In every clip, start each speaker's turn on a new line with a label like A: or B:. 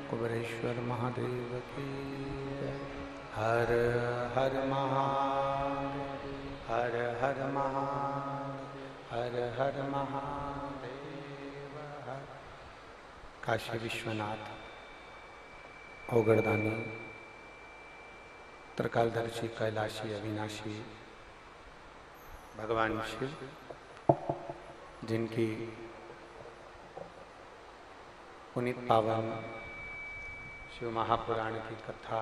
A: कुबेरेश्वर महादेव की जय। हर हर महादेव, हर हर महादेव, हर हर महादेव। हर काशी विश्वनाथ ओगरदानी त्रिकालदर्शी कैलाशी अविनाशी भगवान शिव, जिनकी पुनीत पावन शिव महापुराण की कथा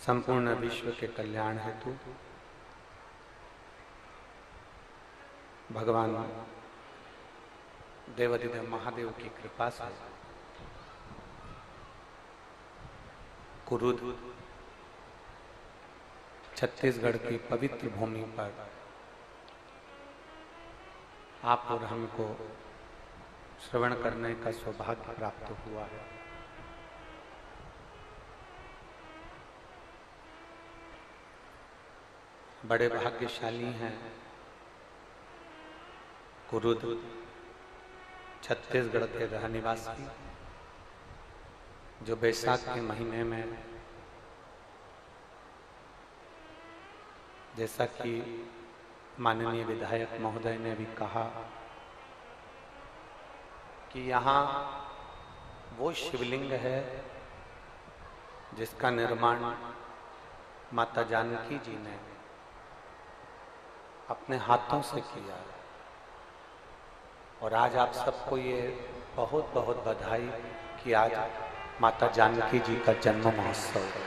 A: संपूर्ण विश्व के कल्याण हेतु भगवान देवाधिदेव महादेव की कृपा से कुरुद छत्तीसगढ़ की पवित्र भूमि पर आप और हमको श्रवण करने का सौभाग्य प्राप्त हुआ है। बड़े भाग्यशाली हैं कुरुद छत्तीसगढ़ के रहनिवासी, जो बैसाख के महीने में, जैसा कि माननीय विधायक महोदय ने भी कहा कि यहाँ वो शिवलिंग है जिसका निर्माण माता जानकी जी ने अपने हाथों से किया है। और आज आप सबको ये बहुत बहुत बधाई कि आज माता जानकी जी का जन्म महोत्सव है।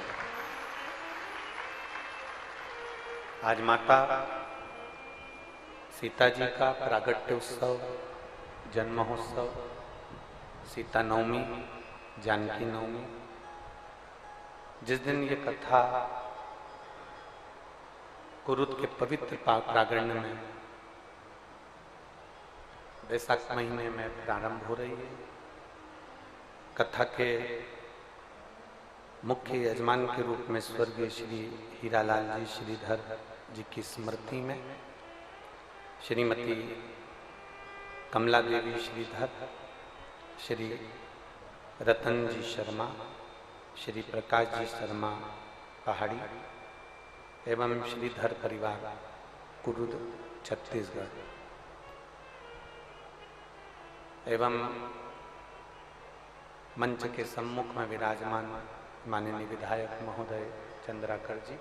A: आज माता सीता जी का प्रागट्य उत्सव, जन्म महोत्सव, सीता नवमी, जानकी नवमी। जिस दिन ये कथा कुरुद के पवित्र प्रांगण में वैशाख महीने में प्रारंभ हो रही है, कथा के मुख्य यजमान के रूप में स्वर्गीय श्री हीरालाल जी श्रीधर जी की स्मृति में श्रीमती कमला देवी श्रीधर, श्री रतन जी शर्मा, श्री प्रकाश जी शर्मा पहाड़ी एवं श्रीधर परिवार कुरुद छत्तीसगढ़ एवं मंच के सम्मुख में विराजमान माननीय विधायक महोदय चंद्राकर जी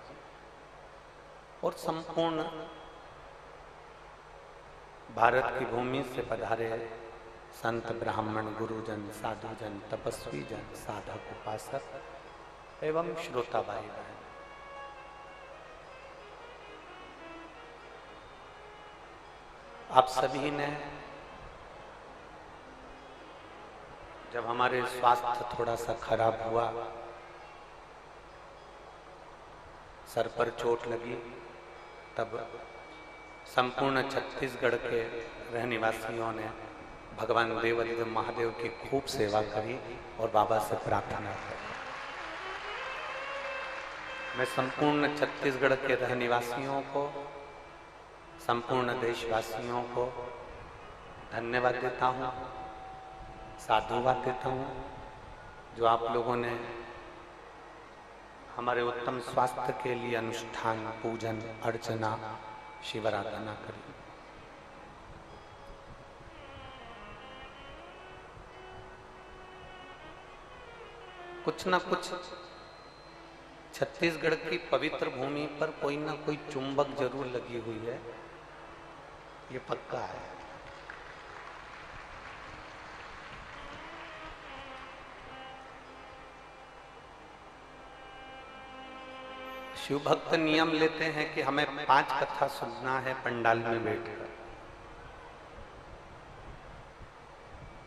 A: और संपूर्ण भारत की भूमि से पधारे संत ब्राह्मण गुरुजन साधुजन तपस्वी जन साधक उपासक एवं श्रोता भाई बहन, आप सभी ने जब हमारे स्वास्थ्य थोड़ा सा खराब हुआ, सर पर चोट लगी, तब संपूर्ण छत्तीसगढ़ के रहनिवासियों ने भगवान देवाधिदेव महादेव की खूब सेवा करी और बाबा से प्रार्थना की। मैं संपूर्ण छत्तीसगढ़ के रहनिवासियों को, संपूर्ण देशवासियों को धन्यवाद देता हूँ, साधुवाद देता हूँ, जो आप लोगों ने हमारे उत्तम स्वास्थ्य के लिए अनुष्ठान, पूजन, अर्चना, शिवाराधना करी। कुछ न कुछ छत्तीसगढ़ की पवित्र भूमि पर कोई ना कोई चुंबक जरूर लगी हुई है, ये पक्का है। शिव भक्त नियम लेते हैं कि हमें 5 कथा सुनना है पंडाल में बैठकर।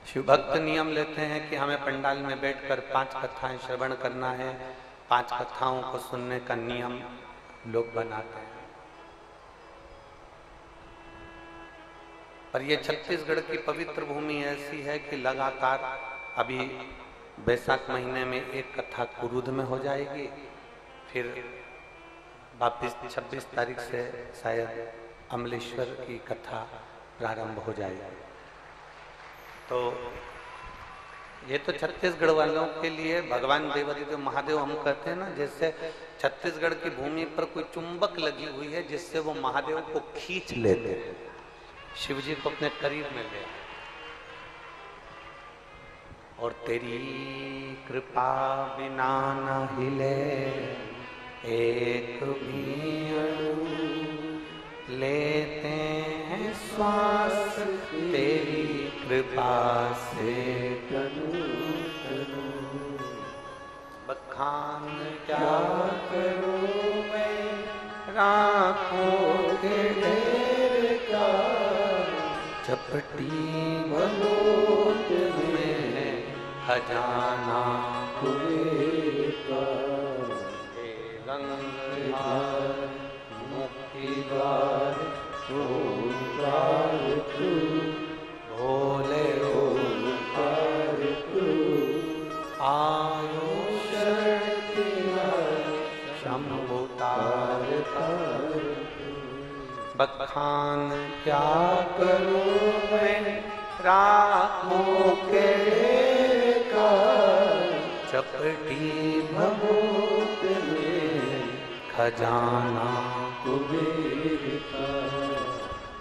A: शिव भक्त नियम लेते हैं कि हमें पंडाल में बैठकर 5 कथाएं श्रवण करना है। 5 कथाओं को सुनने का नियम लोग बनाते हैं। पर यह छत्तीसगढ़ की पवित्र भूमि ऐसी है कि लगातार अभी बैसाख महीने में एक कथा कुरुद में हो जाएगी, फिर वापिस 26 तारीख से शायद अमलेश्वर की कथा प्रारंभ हो जाएगी। तो ये तो छत्तीसगढ़ वालों के लिए भगवान देवादिदेव महादेव हम कहते हैं ना, जैसे छत्तीसगढ़ की भूमि पर कोई चुंबक लगी हुई है जिससे वो महादेव को खींच लेते हैं, शिव जी को अपने करीब में ले। और तेरी कृपा बिना न हिले एक भी अणु, लेते हैं श्वास तेरी कृपा से तनु तनु। बखान क्या करूं मैं राखों के ढेर का, चपटी मलोट में खजाना कुबेर का। गंगाधर मुक्ति द्वार ओंकार तू, भोले ओंकार तू, आयो शरण शंभु तार तार। बखान क्या करूं मैं राखों के ढेर का, चपटी भभूत में खजाना कुबेर का।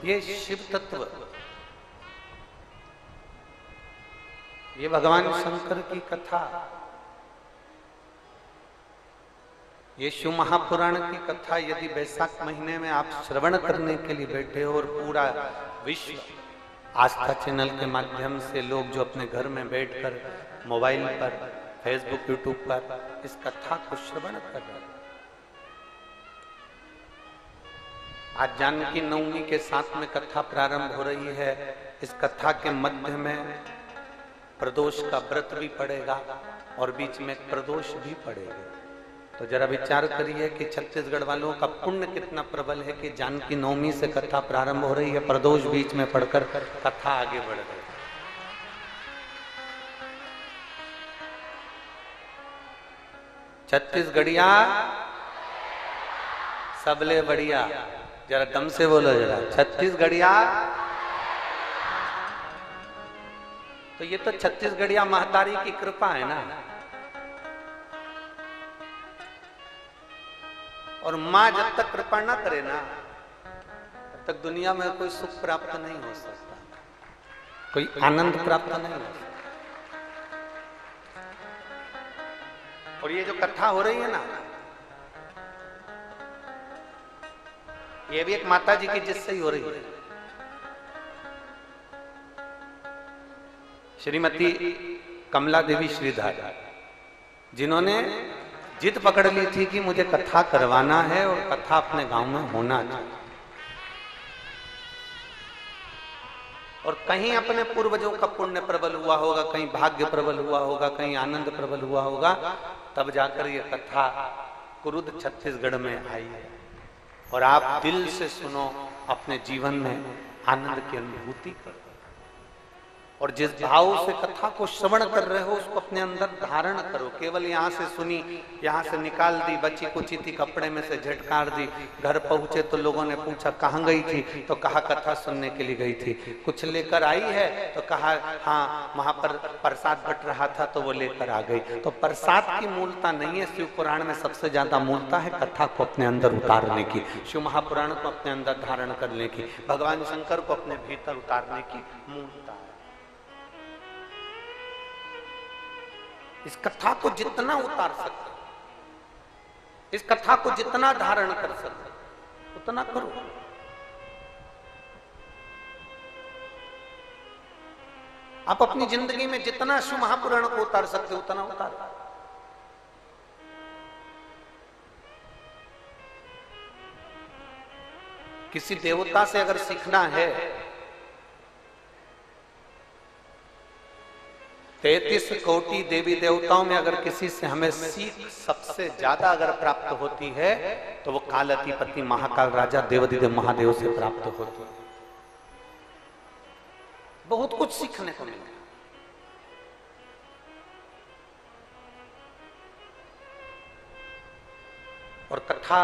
A: ये शिव तत्व, ये भगवान शंकर की कथा, ये शिव महापुराण की कथा यदि वैशाख महीने में आप श्रवण करने के लिए बैठे हो, और पूरा विश्व आस्था चैनल के माध्यम से लोग जो अपने घर में बैठकर मोबाइल पर, फेसबुक, यूट्यूब पर इस कथा को श्रवण कर रहे हैं। आज जानकी नवमी के साथ में कथा प्रारंभ हो रही है। इस कथा के मध्य में प्रदोष का व्रत भी पड़ेगा और बीच में प्रदोष भी पड़ेगा। तो जरा विचार करिए कि छत्तीसगढ़ वालों का पुण्य कितना प्रबल है कि जानकी नवमी से कथा प्रारंभ हो रही है, प्रदोष बीच में पढ़कर कथा आगे बढ़ रही है। छत्तीसगढ़िया सबले बढ़िया, जरा दम से बोलो जरा, छत्तीसगढ़िया। तो ये तो छत्तीसगढ़िया महतारी की कृपा है ना, और माँ जब तक कृपा ना करे ना तब तक दुनिया में कोई सुख प्राप्त नहीं हो सकता, कोई आनंद प्राप्त नहीं हो सकता। और ये जो कथा हो रही है ना, ये भी एक माता जी की जिससे ही हो रही है। श्रीमती कमला देवी श्रीधर, जिन्होंने जिद पकड़ ली थी कि मुझे कथा करवाना है और कथा अपने गांव में होना चाहिए, और कहीं अपने पूर्वजों का पुण्य प्रबल हुआ होगा, कहीं भाग्य प्रबल हुआ होगा, कहीं आनंद प्रबल हुआ होगा, तब जाकर ये कथा कुरुद छत्तीसगढ़ में आई है। और आप दिल से सुनो, अपने जीवन में आनंद की अनुभूति करो, और जिस भाव से कथा को श्रवण कर रहे हो उसको अपने अंदर धारण करो। केवल यहाँ से सुनी, यहाँ से निकाल दी, बची कुची थी कपड़े में से झटकार दी, घर पहुंचे तो लोगों ने पूछा कहाँ गई थी, तो कहा कथा सुनने के लिए गई थी। कुछ लेकर आई है तो कहा हाँ वहां पर प्रसाद बट रहा था तो वो लेकर आ गई। तो प्रसाद की मूलता नहीं है, शिव पुराण में सबसे ज्यादा मूलता है कथा को अपने अंदर उतारने की, शिव महापुराण को अपने अंदर धारण करने की, भगवान शंकर को अपने भीतर उतारने की मूलता है। इस कथा को जितना उतार सकते, इस कथा को जितना धारण कर सकते उतना करो। आप अपनी जिंदगी में जितना शिव महापुराण को उतार सकते उतना उतारो। किसी देवता से अगर सीखना है, 33 कोटि देवी देवताओं में अगर किसी से हमें सीख सबसे ज्यादा अगर प्राप्त होती है तो वो कालाधिपति महाकाल राजा देवादिदेव महादेव से प्राप्त होती है। बहुत कुछ सीखने को मिला। और कथा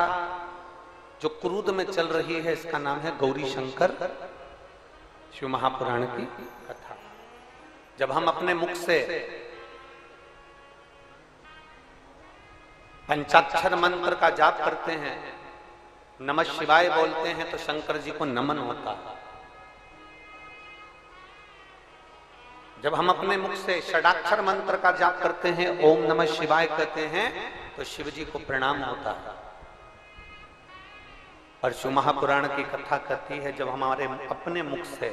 A: जो क्रूद में चल रही है इसका नाम है गौरी शंकर शिव महापुराण की कथा। जब हम अपने मुख से पंचाक्षर मंत्र का जाप करते हैं, नमः शिवाय बोलते हैं, तो शंकर जी को नमन होता है। जब हम अपने मुख से षडाक्षर मंत्र का जाप करते हैं, ओम नमः शिवाय कहते हैं, तो शिव जी को प्रणाम होता है। और शिव महापुराण की कथा कहती है, जब हमारे अपने मुख से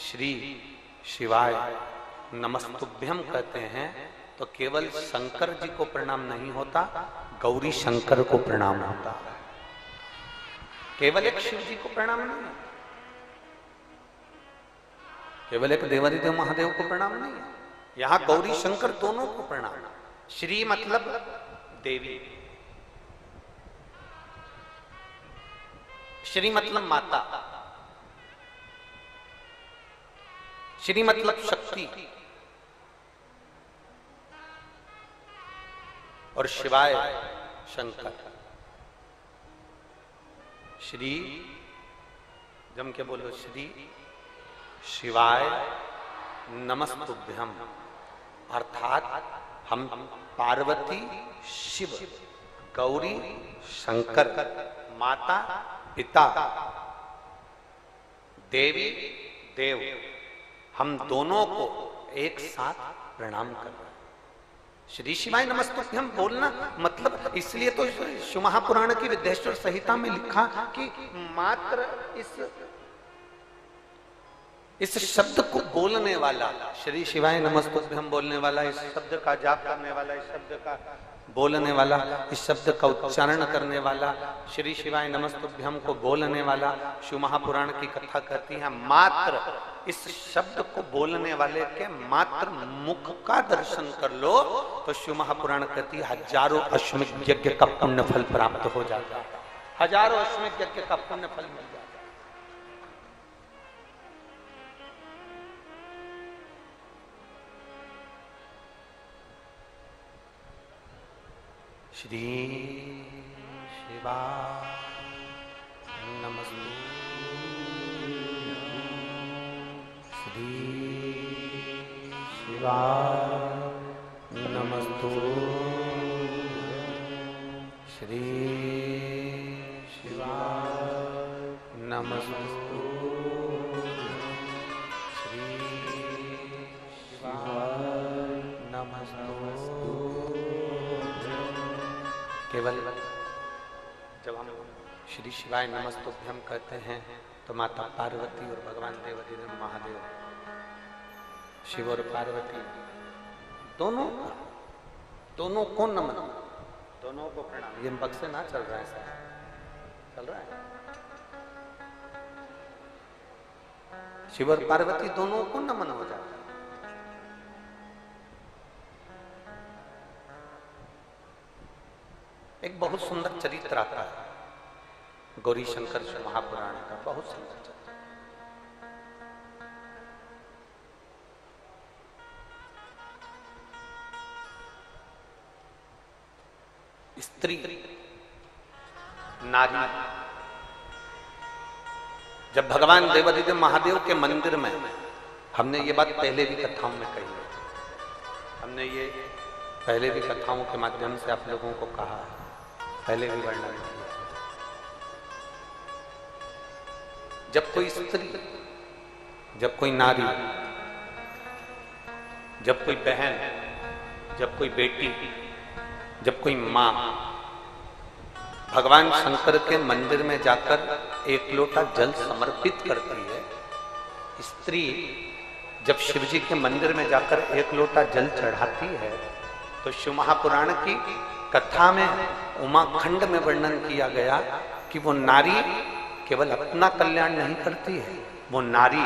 A: श्री शिवाय नमस्तुभ्यम कहते हैं, तो केवल शंकर जी को प्रणाम नहीं होता, गौरी शंकर को प्रणाम होता है। केवल एक शिव जी को प्रणाम नहीं, केवल एक देवादिदेव महादेव को प्रणाम नहीं है, यहां गौरी शंकर दोनों को प्रणाम। श्री मतलब देवी, श्री मतलब माता, श्री मतलब शक्ति, और शिवाय शंकर। श्री जम के बोलो, श्री शिवाय नमस्तुभ्यम, अर्थात हम पार्वती शिव, गौरी शंकर, माता पिता, देवी देव, हम दोनों को एक साथ प्रणाम कर रहे हैं। श्री शिवाय नमस्तुभ्यम बोलना मतलब, इसलिए तो शिव महापुराण की विद्येश्वर संहिता में लिखा कि मात्र इस शब्द को बोलने वाला, श्री शिवाय नमस्तुभ्यम बोलने वाला, इस शब्द का जाप करने वाला, इस शब्द का बोलने वाला, इस शब्द का उच्चारण करने वाला, श्री शिवाय नमस्तुभ्यम को बोलने वाला, शिव महापुराण की कथा कहती है, मात्र इस शब्द को बोलने वाले के मात्र मुख का दर्शन कर लो तो शिव महापुराण कहती है, हजारों अश्वमेध यज्ञ का पुण्य फल प्राप्त हो जाता है, हजारों अश्वमेध यज्ञ का पुण्य फल मिल जाता है। श्री शिवाय नमस्तुभ्यं, श्री शिवाय नमस्तुभ्यं, श्री शिवाय नमस्तुभ्यं, श्री शिवाय नमस्तुभ्यं। केवल जब हम श्री शिवाय नमस्तुभ्यम कहते हैं तो माता पार्वती और भगवान देवादिदेव महादेव, शिव और पार्वती दोनों को नमन, दोनों को प्रणाम। ये बक्स से ना चल रहा है सर, चल रहा है। शिव और पार्वती दोनों को नमन हो जाता है। एक बहुत सुंदर चरित्र आता है गौरी शंकर महापुराण का, बहुत सुंदर चरित्र। स्त्री नारी, जब भगवान देवादिदेव महादेव के मंदिर में, हमने ये बात पहले भी कथाओं में कही है, हमने ये पहले भी कथाओं के माध्यम से आप लोगों को कहा है, पहले भी वर्णन किया। जब कोई स्त्री, जब कोई नारी, जब कोई बहन, जब कोई बेटी, जब कोई मां भगवान शंकर के मंदिर में जाकर एक लोटा जल समर्पित करती है, स्त्री जब शिव जी के मंदिर में जाकर एक लोटा जल चढ़ाती है, तो शिव महापुराण की कथा में उमाखंड में वर्णन किया गया कि वो नारी केवल अपना कल्याण नहीं करती है, वो नारी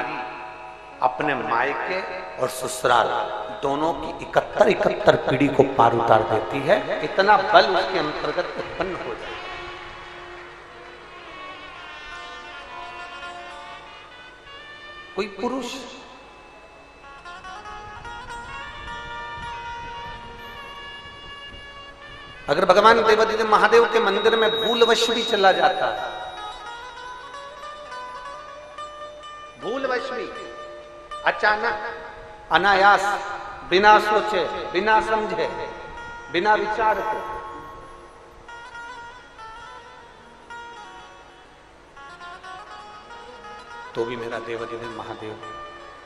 A: अपने मायके और ससुराल दोनों की 71 पीढ़ी को पार उतार देती है। इतना बल उसके अंतर्गत उत्पन्न हो जाता है। कोई पुरुष अगर भगवान देवादिदेव महादेव के मंदिर में भूलवश भी चला जाता है, भूलवश भी अचानक अनायास, बिना सोचे, बिना समझे, बिना विचार के। तो भी मेरा देवाधिदेव महादेव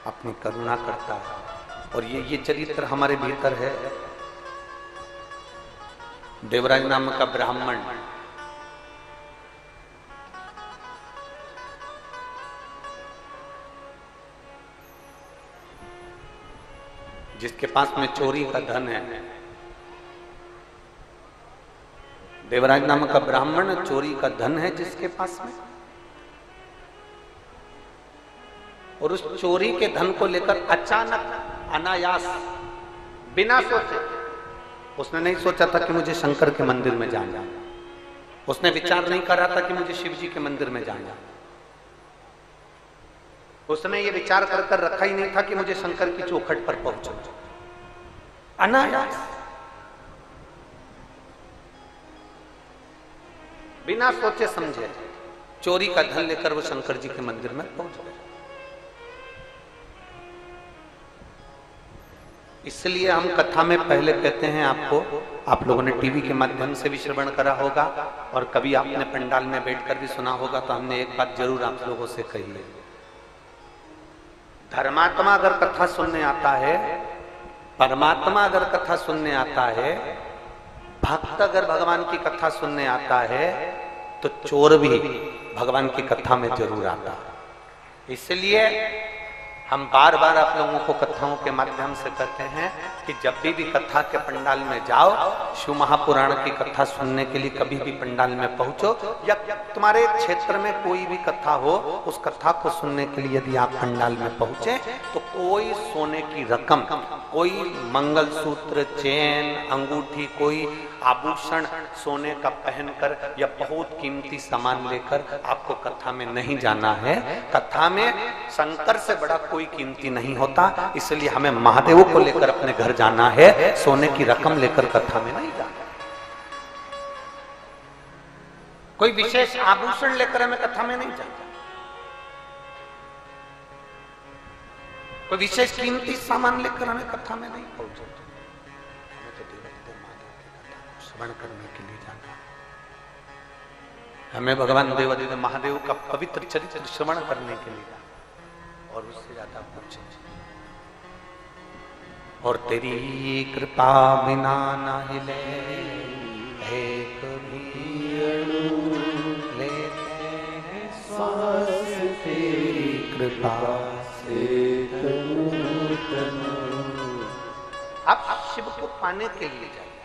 A: अपनी करुणा करता है। और ये चरित्र हमारे भीतर है। देवराज नाम का ब्राह्मण जिसके पास में चोरी का धन है, देवराज नाम का ब्राह्मण चोरी का धन है जिसके पास में, और उस चोरी के धन को लेकर अचानक अनायास बिना सोचे, उसने नहीं सोचा था कि मुझे शंकर के मंदिर में जाना, उसने विचार नहीं करा था कि मुझे शिव जी के मंदिर में जाना, उसने ये विचार कर रखा ही नहीं था कि मुझे शंकर की चौखट पर पहुंचना। अनायास बिना सोचे समझे चोरी का धन लेकर वो शंकर जी के मंदिर में पहुंच गए। इसलिए हम कथा में पहले कहते हैं, आपको, आप लोगों ने टीवी के माध्यम से भी श्रवण करा होगा और कभी आपने पंडाल में बैठकर भी सुना होगा, तो हमने एक बात जरूर आप लोगों से कही है। धर्मात्मा अगर कथा सुनने आता है, परमात्मा अगर कथा सुनने आता है, भक्त अगर भगवान की कथा सुनने आता है, तो चोर भी भगवान की कथा में जरूर आता है। इसलिए हम बार बार आप लोगों को कथाओं के माध्यम से कहते हैं कि जब भी कथा के पंडाल में जाओ, शिव महापुराण की कथा सुनने के लिए कभी भी पंडाल में पहुंचो, या तुम्हारे क्षेत्र में कोई भी कथा हो, उस कथा को सुनने के लिए यदि आप पंडाल में पहुंचे, तो कोई सोने की रकम, कोई मंगलसूत्र, चेन, अंगूठी, कोई आभूषण सोने का पहनकर या बहुत कीमती सामान लेकर आपको कथा में नहीं जाना है। कथा में शंकर से बड़ा कोई कीमती नहीं होता, इसलिए हमें महादेव को लेकर अपने घर जाना है, सोने की रकम लेकर कथा में नहीं जाना। कोई विशेष आभूषण लेकर हमें कथा में नहीं जाना, कोई विशेष कीमती सामान लेकर हमें कथा में नहीं पहुंचना। हमें तो देवाधिदेव महादेव की कथा को श्रवण करने के लिए जाना है। हमें भगवान देवाधिदेव महादेव का पवित्र चरित्र श्रवण करने के लिए जाना, और उससे ज्यादा कुछ नहीं। और तेरी कृपा बिना ना हिले एक भी अणु, लेते हैं श्वास तेरी कृपा से तनु तनु। आप शिव को पाने के लिए जाइए,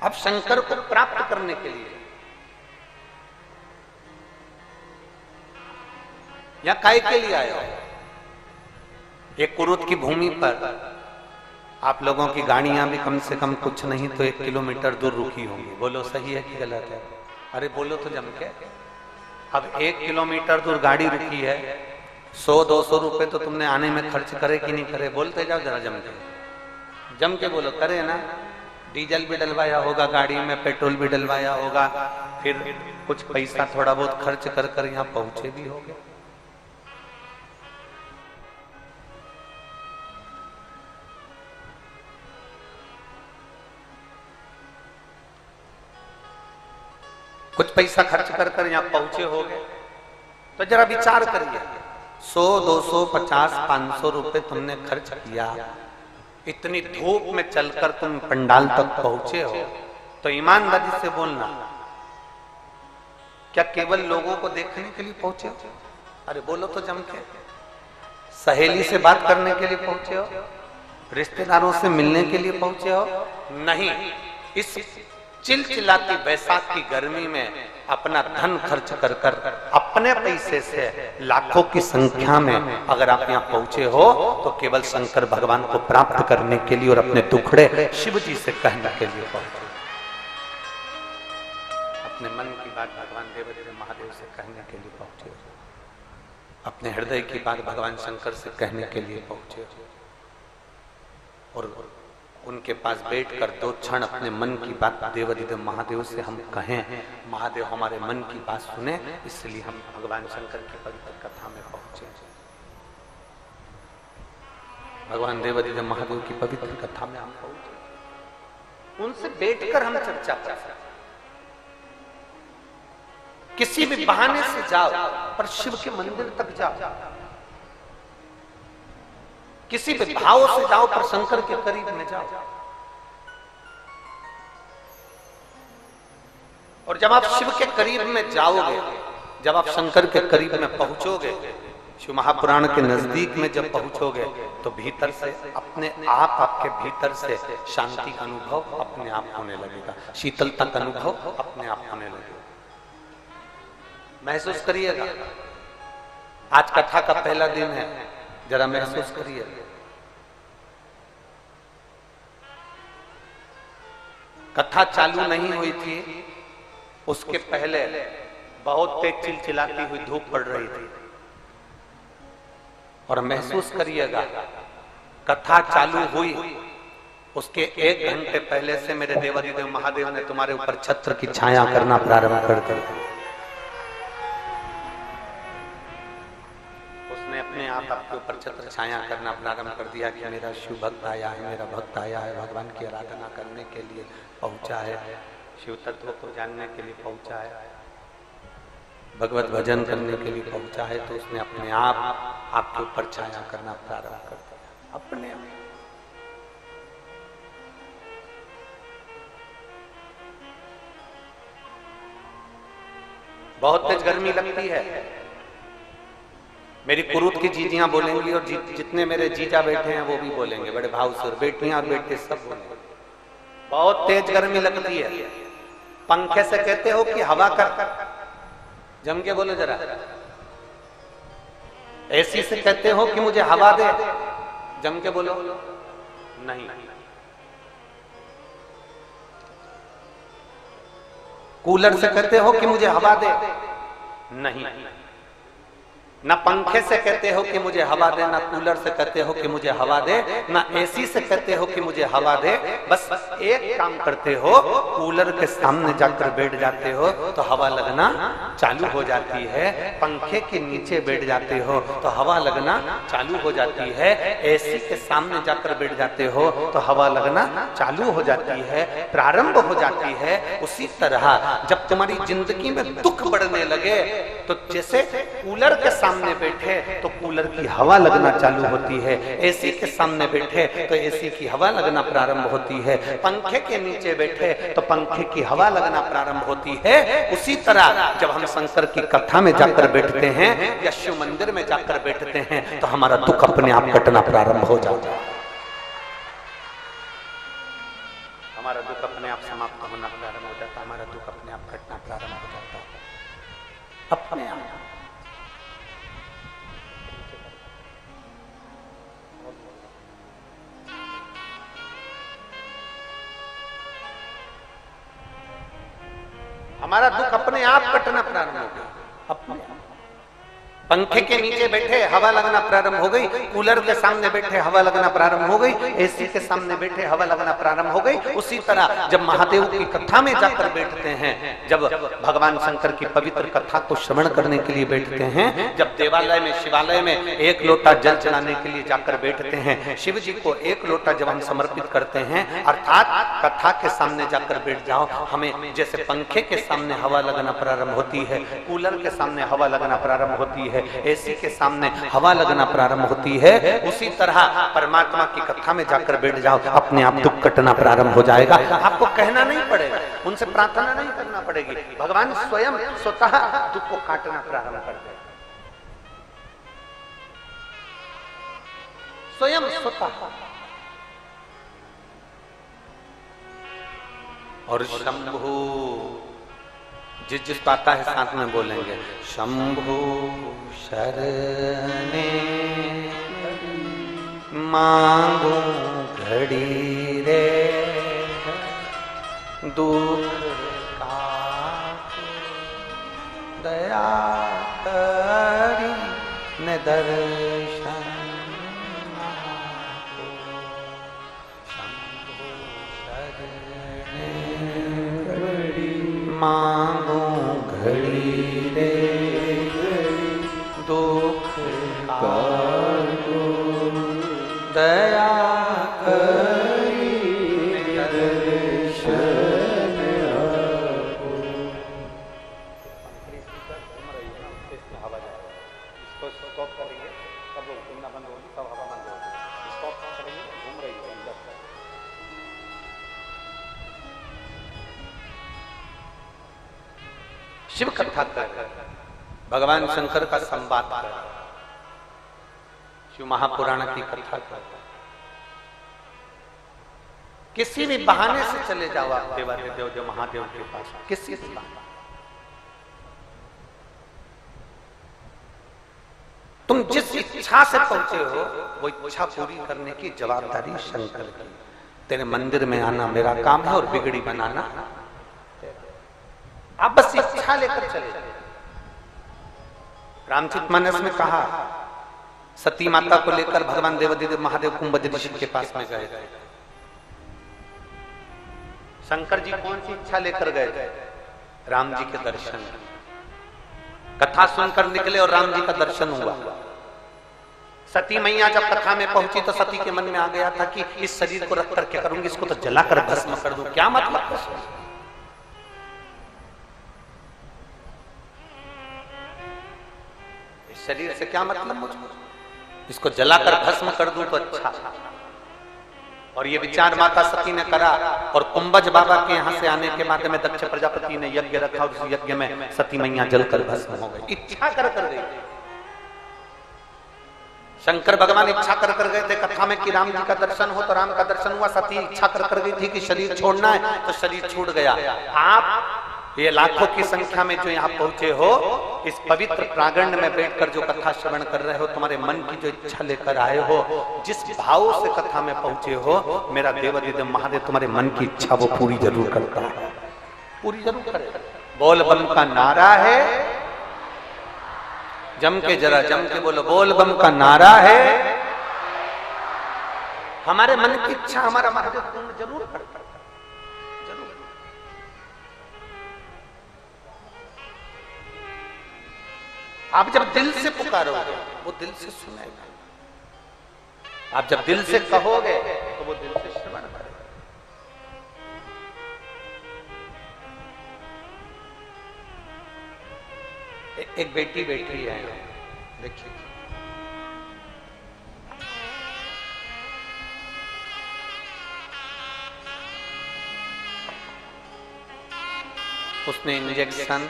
A: आप शंकर को प्राप्त करने के लिए, या काय के लिए आए हो? एक कुरुत की भूमि पर आप लोगों की गाड़ियां भी कम से कम कुछ नहीं तो 1 किलोमीटर दूर रुकी होंगी। बोलो सही है कि गलत है? अरे बोलो तो जम के। अब 1 किलोमीटर दूर गाड़ी रुकी है, 100-200 रुपए तो तुमने आने में खर्च करे कि नहीं करे? बोलते जाओ जरा जम के बोलो। करे ना? डीजल भी डलवाया होगा गाड़ी में, पेट्रोल भी डलवाया होगा, फिर कुछ पैसा थोड़ा बहुत खर्च कर यहाँ पहुंचे भी होगे। कुछ पैसा खर्च कर यहाँ पहुंचे होगे, तो जरा विचार करिए। 100, 200, 50, 500 रुपए तुमने खर्च किया, इतनी धूप में चलकर तुम पंडाल तक पहुंचे हो, तो ईमानदारी से बोलना, क्या केवल लोगों को देखने के लिए पहुंचे हो? अरे बोलो तो जम के। सहेली से बात करने के लिए पहुंचे हो? रिश्तेदारों से मिलने के लिए पहुंचे हो? नहीं। इस चिलचिलाती बैसाख की गर्मी में अपना धन खर्च कर अपने पैसे से लाखों की संख्या में अगर आप यहाँ पहुंचे हो, तो केवल शंकर भगवान को प्राप्त करने के लिए और अपने दुखड़े शिव जी से कहने के लिए पहुंचे। अपने मन की बात भगवान देवाधिदेव महादेव से कहने के लिए पहुंचे हो, अपने हृदय की बात भगवान शंकर से कहने के लिए पहुंचे हो, और उनके पास बैठकर 2 क्षण अपने मन की बात देवाधिदेव महादेव से हम कहें। महादेव हमारे मन की बात सुने, इसलिए हम भगवान शंकर की पवित्र कथा में पहुंचे। भगवान देवादिदेव महादेव की पवित्र कथा में हम पहुंचे, उनसे बैठकर हम चर्चा कर सकते। किसी भी बहाने से जाओ पर शिव के मंदिर तक जाओ, किसी भी भाव से जाओ पर शंकर के करीब में जाओ। और जब आप शिव के करीब में जाओगे, जब आप शंकर के करीब में पहुंचोगे, शिव महापुराण के नजदीक में जब पहुंचोगे, तो भीतर से अपने आप, आपके भीतर से शांति का अनुभव अपने आप होने लगेगा, शीतलता का अनुभव अपने आप होने लगेगा। महसूस करिएगा, आज कथा का पहला दिन है, जरा महसूस करिए। कथा चालू नहीं हुई थी, उसके पहले बहुत तेज चिलचिलाती हुई धूप पड़ रही थी। और महसूस करिएगा, कथा चालू हुई उसके 1 घंटे पहले से मेरे देवादिदेव महादेव ने तुम्हारे ऊपर छत्र की छाया करना प्रारंभ कर दी। उसने अपने आप आपके ऊपर छत्र छाया करना प्रारंभ कर दिया कि मेरा शिव भक्त आया है, मेरा भक्त आया है, भगवान की आराधना करने के लिए पहुंचा है, शिव तत्व को जानने के लिए पहुंचा है, भगवत भजन करने के लिए पहुंचा है। तो उसने अपने आप आपके ऊपर छाया करना प्रारंभ कर दिया अपने आप। बहुत तेज गर्मी लगती है, मेरी कुरूत की जीजियां बोलेंगी और जितने मेरे जीजा बैठे हैं वो भी बोलेंगे, बड़े भाव से, बेटियां और बेटे सब बोलेंगे। बहुत तेज गर्मी लगती है। पंखे से कहते हो कि हवा कर, जम के बोलो जरा। एसी से कहते हो कि मुझे हवा दे, जम के बोलो। नहीं। कूलर से कहते हो कि मुझे हवा दे, नहीं। ना पंखे से कहते हो कि मुझे हवा दे, ना कूलर से कहते हो कि मुझे हवा दे, ना एसी से कहते हो कि मुझे हवा दे। बस एक काम करते हो, कूलर के सामने जाकर बैठ जाते हो तो हवा लगना चालू हो जाती है, पंखे के नीचे बैठ जाते हो तो हवा लगना चालू हो जाती है, एसी के सामने जाकर बैठ जाते हो तो हवा लगना चालू हो जाती है, प्रारंभ हो जाती है। उसी तरह जब तुम्हारी जिंदगी में दुख बढ़ने लगे तो जैसे कूलर के सामने बैठे तो कूलर की हवा लगना चालू होती है, एसी के सामने बैठे तो एसी की हवा लगना प्रारंभ होती है, पंखे के नीचे बैठे तो पंखे की हवा लगना प्रारंभ होती है। उसी तरह जब हम शंकर की कथा में जाकर बैठते हैं या शिव मंदिर में जाकर बैठते हैं तो हमारा दुख अपने आप कटना प्रारंभ हो जाता है, हमारा दुख अपने आप समाप्त होना प्रारंभ हो जाता है, हमारा दुख अपने आप कटना प्रारंभ हो जाता है अपने आप। हमारा दुख अपने आप कटना प्रारंभ हो गया, अपने पंखे के नीचे बैठे हवा लगना प्रारंभ हो गई, कूलर के सामने बैठे हवा लगना प्रारंभ हो गई, एसी के सामने बैठे हवा लगना प्रारंभ हो गई। उसी तरह जब महादेव की कथा में जाकर बैठते हैं, जब भगवान शंकर की पवित्र कथा को श्रवण करने के लिए बैठते हैं, जब देवालय में, शिवालय में 1 लोटा जल चढ़ाने के लिए जाकर बैठते हैं, शिव जी को 1 लोटा जब हम समर्पित करते हैं, अर्थात कथा के सामने जाकर बैठ जाओ, हमें जैसे पंखे के सामने हवा लगना प्रारंभ होती है, कूलर के सामने हवा लगना प्रारंभ होती है, एसी के सामने हवा लगना प्रारंभ होती है, उसी तरह परमात्मा की कथा में जाकर बैठ जाओ, अपने आप दुख कटना प्रारंभ हो जाएगा। आपको कहना नहीं पड़ेगा, उनसे प्रार्थना नहीं करना पड़ेगी, भगवान स्वयं स्वतः दुख को काटना प्रारंभ कर देगा, स्वयं स्वतः। और शंभु जिस पाता है साथ में बोलेंगे, शंभु शरणे मांगू घड़ी रे दुख का दया करी न दर्शन शंभु शरणे मांगू घड़ी रे दुख का दया शिव कथा कर, भगवान शंकर का संवाद कर, शिव महापुराण की कथा कर, किसी भी बहाने से चले जाओ आप देवादिदेव जो महादेव के पास, किसी भी बहाने। तुम जिस इच्छा से पहुंचे हो वो इच्छा पूरी करने की जवाबदारी शंकर की। तेरे मंदिर में आना मेरा काम है और बिगड़ी बनाना आप बस इच्छा लेकर चले जाओ। रामचरितमानस में कहा सती माता को लेकर भगवान देवादिदेव महादेव कुंभज ऋषि के पास में गए थे। शंकर जी कौन सी इच्छा लेकर गए थे? राम जी के दर्शन। कथा सुनकर निकले और राम जी का दर्शन हुआ। सती मैया जब कथा में पहुंची तो सती के मन में आ गया था कि इस शरीर को रख कर क्या करूंगी, इसको तो जलाकर भस्म कर दूं। क्या मतलब? इस शरीर से क्या मतलब मुझको, इसको जलाकर भस्म कर दूं तो अच्छा। और ये विचार माता सती ने करा और कुंभज बाबा के यहाँ से आने के बाद में दक्ष प्रजापति ने यज्ञ रखा और उस यज्ञ में सती मैया जलकर भस्म हो गई। इच्छा कर गई। शंकर भगवान इच्छा कर गए थे कथा में कि राम जी का दर्शन हो तो राम का दर्शन हुआ। सती इच्छा कर गई थी कि शरीर छोड़ना है तो शरीर छूट गया। आप ये लाखों की संख्या में जो यहाँ पहुंचे हो, इस पवित्र प्रांगण में बैठकर जो कथा श्रवण कर रहे हो, तुम्हारे मन की जो इच्छा लेकर आए हो, जिस भाव से कथा में पहुंचे हो, मेरा देवादिदेव महादेव तुम्हारे मन की इच्छा वो पूरी जरूर करता है, पूरी जरूर करेगा। बोल बम का नारा है, जम के जरा जम के बोलो, बोल बम का नारा है। हमारे मन की इच्छा हमारा महादेव पूर्ण जरूर करता है। आप जब दिल से पुकारोगे वो दिल से सुनेगा। आप जब दिल से कहोगे तो वो दिल से श्रवण करेगा। एक बेटी बैठी है, देखिए उसने इंजेक्शन,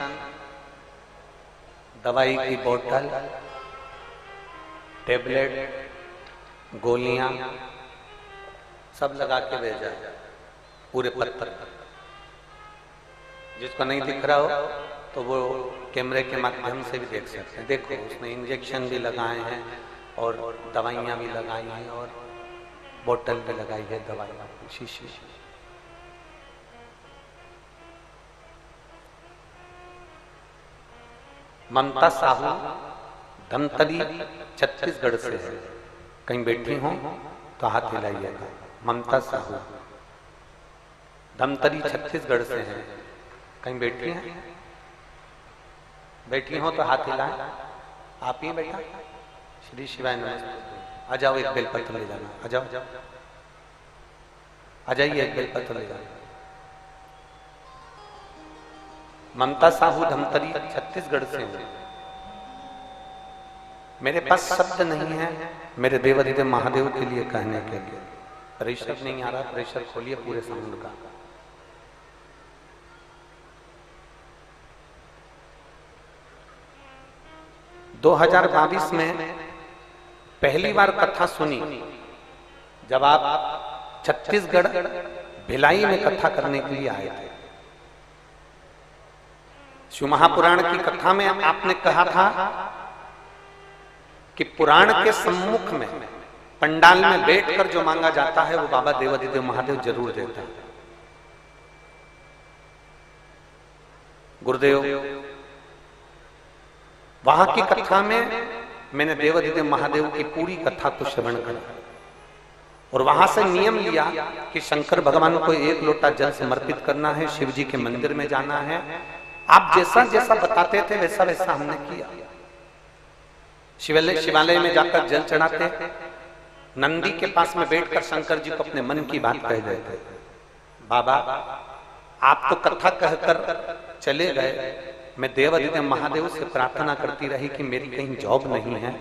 A: दवाई की बोतल, टेबलेट, गोलियां सब लगा के भेजा पूरे पत्थर पर। जिसको नहीं दिख रहा हो तो वो कैमरे के माध्यम से भी देख सकते हैं। देखो उसने इंजेक्शन भी लगाए हैं और दवाइयां भी लगाई हैं और बोतल भी लगाई है दवाइयां, शीशी। ममता साहू धमतरी छत्तीसगढ़ से है। कहीं बैठी हो तो हाथ हिलाइएगा। ममता साहू धमतरी छत्तीसगढ़ से है। कहीं बैठी हैं? बैठी हो तो हाथ हिलाएं। आप ही बैठा? श्री शिवाय नमस्ते। आ जाओ, एक बेलपत्र ले जाना। आ जाओ, आ जाइए, एक बेलपत्र ले जाना। ममता साहू धमतरी छत्तीसगढ़ से हूं। मेरे पास शब्द नहीं है मेरे देवादिदेव महादेव के लिए कहने के लिए। प्रेशर नहीं आ रहा, प्रेशर खोलिए पूरे साउंड का। दो 2022 में पहली बार कथा सुनी जब आप छत्तीसगढ़ भिलाई में कथा करने के लिए आए थे। शिव महापुराण की कथा में आपने कहा था कि पुराण के सम्मुख में पंडाल में बैठकर जो मांगा जाता है वो बाबा देवादिदेव महादेव जरूर देता है। गुरुदेव वहां की कथा में मैंने देवादिदेव महादेव की पूरी कथा को श्रवण करा और वहां से नियम लिया कि शंकर भगवान को 1 लोटा जल समर्पित करना है, शिव जी के मंदिर में जाना है। आप जैसा जैसा बताते थे वैसा वैसा हमने किया। शिवालय में जाकर जल चढ़ाते, नंदी के पास में बैठकर शंकर जी को अपने मन की बात कह देते, बाबा आप तो कथा कहकर चले गए, मैं देवाधिदेव महादेव से प्रार्थना करती रही कि मेरी कहीं जॉब नहीं है,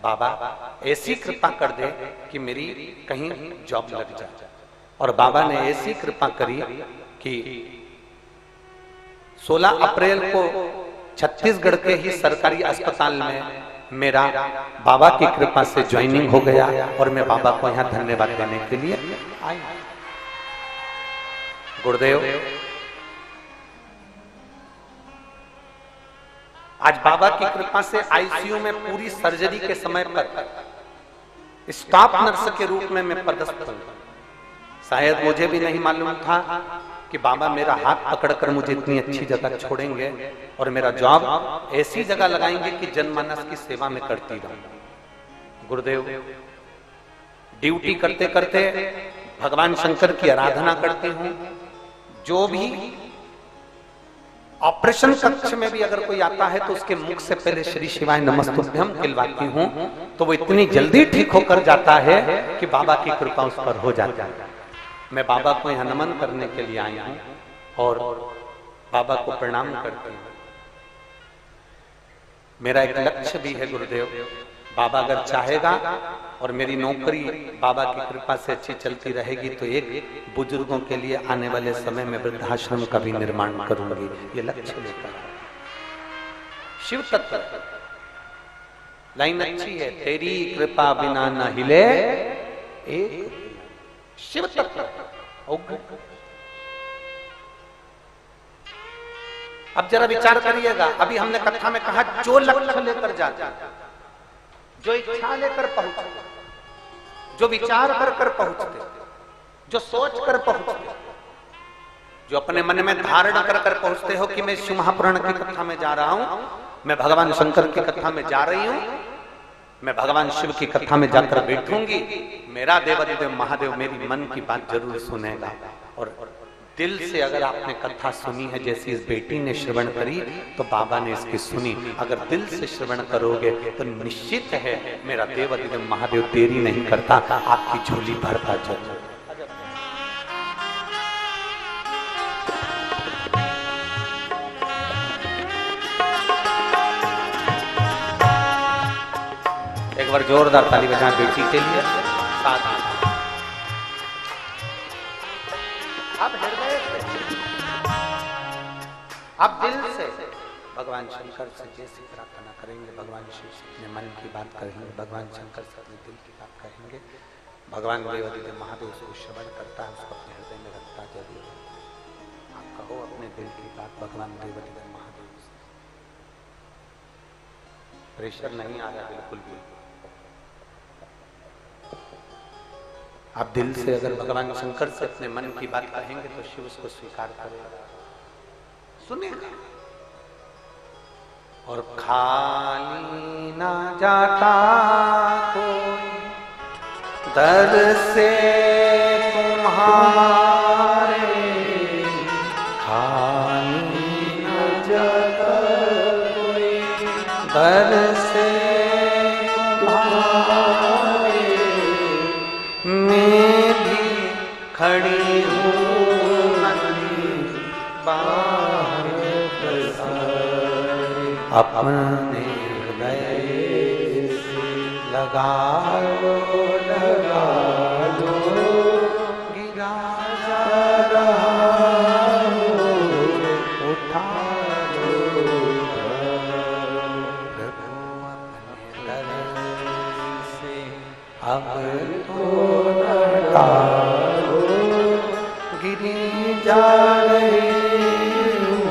A: बाबा ऐसी कृपा कर दे कि मेरी कहीं जॉब लग जाए। और बाबा ने ऐसी कृपा करी कि 16 अप्रैल को छत्तीसगढ़ के ही सरकारी अस्पताल में मेरा बाबा की कृपा से ज्वाइनिंग हो गया और मैं बाबा को यहाँ धन्यवाद देने के लिए आई। गुरुदेव आज बाबा की कृपा से आईसीयू में पूरी सर्जरी के समय पर स्टाफ नर्स के रूप में मैं पदस्थ हूं। शायद मुझे भी नहीं मालूम था कि बाबा मेरा हाथ पकड़कर मुझे इतनी अच्छी जगह छोड़ेंगे और मेरा जॉब ऐसी जगह लगाएंगे कि जनमानस की सेवा में करती रहूं। गुरुदेव ड्यूटी करते करते भगवान शंकर की आराधना करती हूं। जो भी ऑपरेशन कक्ष में भी अगर कोई आता है तो उसके मुख से पहले श्री शिवाय नमस्तुभ्यम खिलवाती हूं, तो वो इतनी जल्दी ठीक होकर जाता है कि बाबा की कृपा उस पर हो जाती है। मैं बाबा को यहाँ नमन करने के लिए आई हूं और बाबा को प्रणाम करती हूं। मेरा एक लक्ष्य भी है गुरुदेव, बाबा अगर चाहेगा और मेरी नौकरी बाबा की कृपा से अच्छी चलती रहेगी तो एक बुजुर्गों के लिए आने वाले समय में वृद्धाश्रम का भी निर्माण करूंगी, ये लक्ष्य लेकर। शिव तत्व लाइन अच्छी है, तेरी कृपा बिना न हिले एक शिव तत्व। अब जरा विचार करिएगा, अभी हमने कथा में कहा जो लक्ष्य लेकर जाता, जो इच्छा लेकर पहुंचते, जो विचार कर पहुंचते, जो सोच कर पहुंचते, जो अपने मन में धारण कर पहुंचते हो कि मैं शिव महापुराण की कथा में जा रहा हूं, मैं भगवान शंकर की कथा में जा रही हूं, मैं भगवान शिव की कथा में जाकर बैठूंगी, मेरा देवाधिदेव महादेव मेरी मन की बात जरूर सुनेगा। और दिल से अगर आपने कथा सुनी है, जैसी इस बेटी ने श्रवण करी तो बाबा ने इसकी सुनी, अगर दिल से श्रवण करोगे तो निश्चित है मेरा देवाधिदेव महादेव देरी नहीं करता, आपकी झोली भरता जरूर। एक बार जोरदार ताली बजाएं बेटी के लिए। साथ अब हृदय से, अब दिल से भगवान शंकर से जैसी प्रार्थना करेंगे, भगवान शिव से अपने मन की बात करेंगे, भगवान शंकर से अपने दिल की बात करेंगे, भगवान देवाधिदेव महादेव उसको श्रवण करता है, उसको अपने हृदय में रखता जरूर है। आप कहो अपने दिल की बात भगवान देवाधिदेव महादेव से। प्रेशर नहीं आ रहा बिल्कुल भी। आप दिल से अगर भगवान शंकर से अपने मन की बात कहेंगे तो शिव उसको स्वीकार करेगा, सुनेगा। और खाली ना जाता कोई दर से तुम्हारे, खाली ना जाता कोई दर से खड़ी हूँ बाहर अपने हृदय से लगा लो गिरा जा रहा हो, उठा लो प्रभु अपने दर से अब तो टालो, गिरी जा रही हूँ,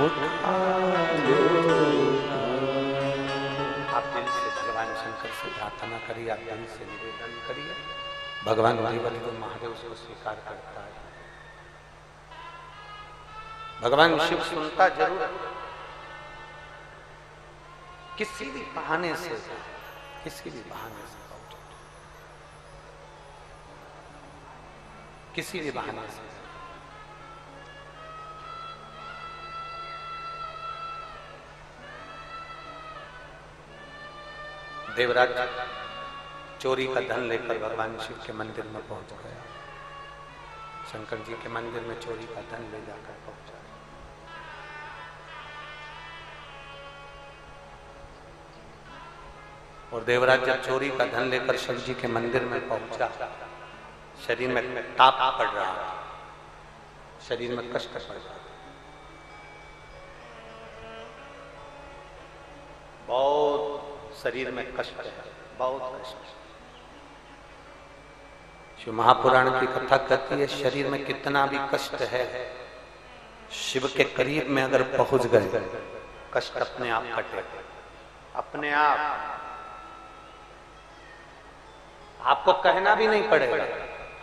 A: उठा लो। आप दिल से भगवान शंकर से प्रार्थना करिए, आप दिल से निवेदन करिए, भगवान देवाधिदेव महादेव उसको स्वीकार करता है। भगवान शिव सुनता जरूर, किसी भी बहाने से, किसी भी बहाने से, किसी भी बहाने से। देवराज चोरी का धन लेकर भगवान शिव के मंदिर में पहुंच गया। शंकर जी के मंदिर में चोरी का धन ले जाकर पहुंचा। और देवराज जब चोरी का धन लेकर शिव जी के मंदिर में पहुंचा, शरीर में ताप पड़ रहा था, शरीर में कष्ट पड़ रहा था, बहुत शरीर में कष्ट है, बहुत कष्ट। शिव महापुराण की कथा कहती है शरीर में कितना भी कष्ट है, शिव के करीब में अगर पहुंच गए कष्ट अपने आप कटेगा, अपने आप। आपको कहना भी नहीं पड़ेगा,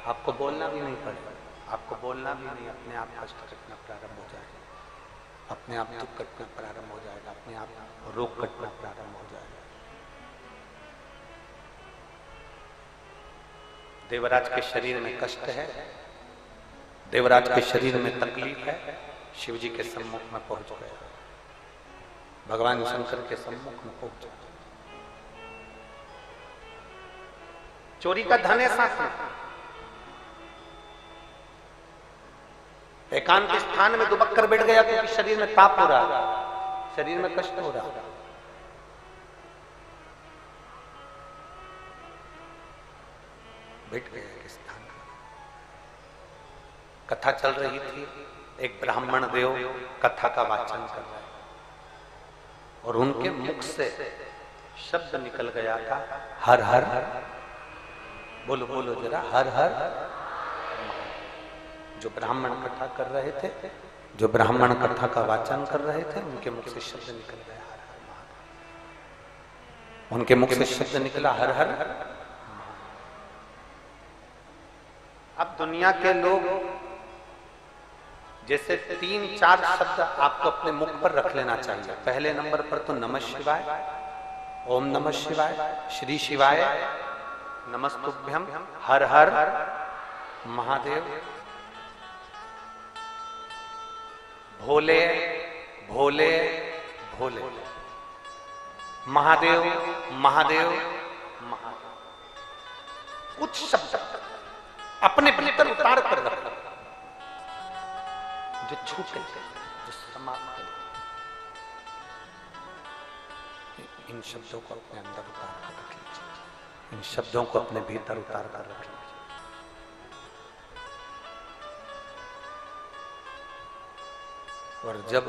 A: आपको बोलना भी नहीं पड़ेगा, आपको बोलना भी नहीं, अपने आप कष्ट कटना प्रारंभ हो जाएगा, अपने आप दुख कटना प्रारंभ हो जाएगा, अपने आप रोग कटना प्रारंभ हो जाएगा। देवराज के शरीर में कष्ट है, देवराज के शरीर में तकलीफ है, शिव जी के सम्मुख में पहुंच गया, भगवान शंकर के सम्मुख में पहुंच गया। चोरी का धन है साथ में, एकांत स्थान में दुबक कर बैठ गया क्योंकि शरीर में ताप हो रहा, शरीर में कष्ट हो रहा। बैठ गया एक स्थान। कथा चल रही थी, एक ब्राह्मण देव कथा का वाचन कर रहे और उनके मुख से शब्द निकल गया था, हर हर, बोलो बोलो जरा, हर हर। जो ब्राह्मण कथा कर रहे थे, जो ब्राह्मण कथा का वाचन कर रहे थे, उनके मुख से शब्द निकल गया हर हर महादेव। उनके मुख से शब्द निकला हर हर। अब दुनिया के लोग जैसे 3-4 शब्द आपको अपने मुख पर रख लेना चाहिए। पहले नंबर पर तो नमः शिवाय, ओम नमः शिवाय, श्री शिवाय, नमस्तुभ्यम, हर हर महादेव, भोले भोले भोले, महादेव महादेव महादेव। कुछ शब्द अपने भीतर उतार कर रखना, जो छूटे, जो समाप्त, इन शब्दों को अपने अंदर उतार कर रख लीजिए, इन शब्दों को अपने भीतर उतार कर रख लीजिए। और जब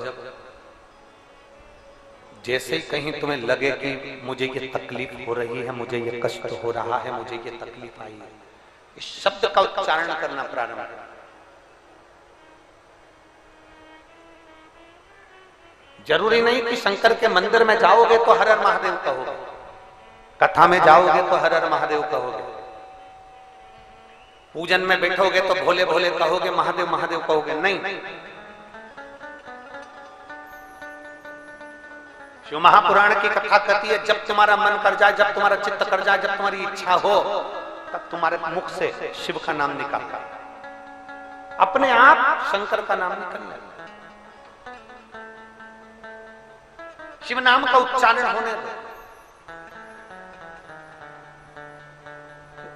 A: जैसे ही कहीं तुम्हें लगे कि मुझे ये तकलीफ हो रही है, मुझे ये कष्ट हो रहा है, मुझे ये तकलीफ आई है, इस शब्द का उच्चारण करना प्रारंभ करें। जरूरी नहीं कि शंकर के मंदिर में जाओगे तो हर हर महादेव कहोगे, कथा में जाओगे तो हर हर महादेव कहोगे, पूजन में बैठोगे तो भोले भोले कहोगे, महादेव महादेव कहोगे, नहीं। शिव महापुराण की कथा कहती है जब तुम्हारा मन कर जाए, जब तुम्हारा चित्त कर जाए, जब तुम्हारी इच्छा हो, तब तुम्हारे मुख से शिव का नाम निकलता, अपने आप शंकर का नाम निकलने, शिव नाम का उच्चारण होने दो।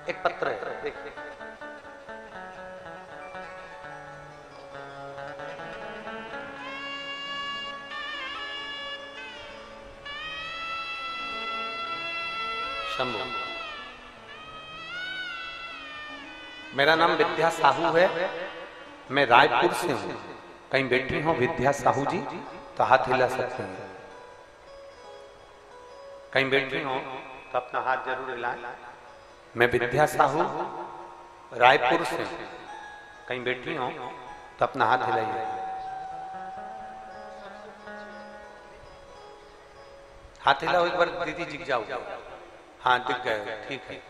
A: एक पत्र है, देखिए, शंभू, मेरा नाम विद्या साहू है, मैं रायपुर से हूं। कहीं बैठी हो विद्या साहू जी तो हाथ हिला सकते हैं, कहीं बैठी हो तो अपना हाथ जरूर हिलाएं। मैं विद्या साहू रायपुर से हूं, कहीं बैठी हो तो अपना हाथ हिलाइए। हाथ हिलाओ एक बार, दीदी दिख जाओ। हाँ दिख गए, ठीक है।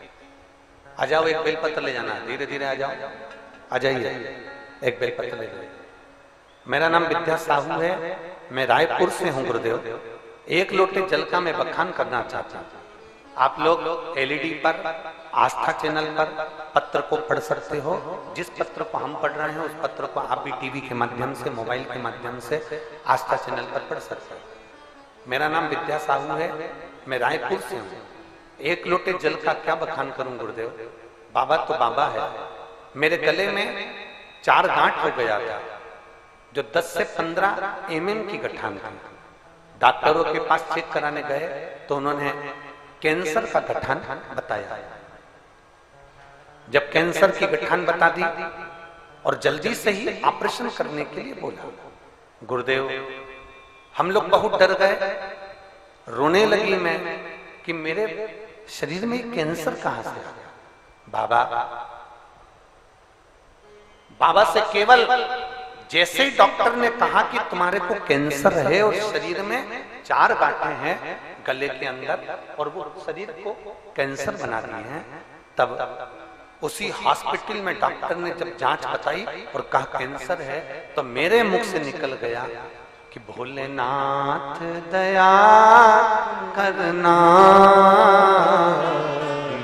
A: आ जाओ, एक बेलपत्र ले जाना, धीरे धीरे आ जाओ, आ जाइए, एक बेलपत्र ले जाइए। मेरा नाम विद्या साहू है, मैं रायपुर से हूँ गुरुदेव। एक लोटे जल का मैं बखान करना चाहता हूँ। आप लोग एलईडी पर, आस्था चैनल पर पत्र को पढ़ सकते हो। जिस पत्र को हम पढ़ रहे हैं उस पत्र को आप भी टीवी के माध्यम से, मोबाइल के माध्यम से आस्था चैनल पर पढ़ सकते हो। मेरा नाम विद्या साहू है, मैं रायपुर से हूँ। एक लोटे जल का क्या बखान करूं गुरुदेव, बाबा तो बाबा है। मेरे गले में 4 गांठ हो गया था, जो 10 से 15 mm की गठान थी। डॉक्टरों के पास चेक कराने गए तो उन्होंने कैंसर का गठान बताया। जब कैंसर की गठान बता दी और जल्दी से ही ऑपरेशन करने के लिए बोला, गुरुदेव हम लोग बहुत डर गए, रोने लगी मैं कि मेरे शरीर में कैंसर कहां से आ गया। बाबा से केवल जैसे ही डॉक्टर ने कहा कि तुम्हारे को कैंसर है और शरीर में 4 गांठें हैं गले के अंदर और वो शरीर को कैंसर बना रही हैं, तब उसी हॉस्पिटल में डॉक्टर ने जब जांच बताई और कहा कैंसर है, तो मेरे मुख से निकल गया कि भोलेनाथ दया करना,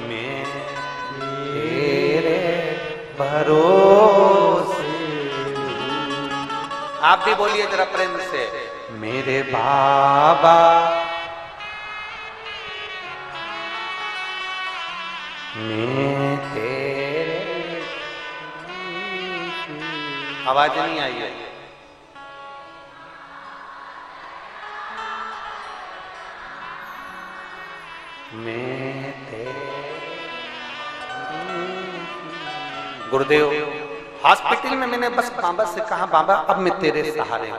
A: मेरे भरोसे। आप भी बोलिए जरा प्रेम से, मेरे बाबा मैं तेरे। आवाज नहीं आई है। मैं गुरुदेव हॉस्पिटल में मैंने बस बाबा से कहा, बाबा अब मैं तेरे सहारे हूं।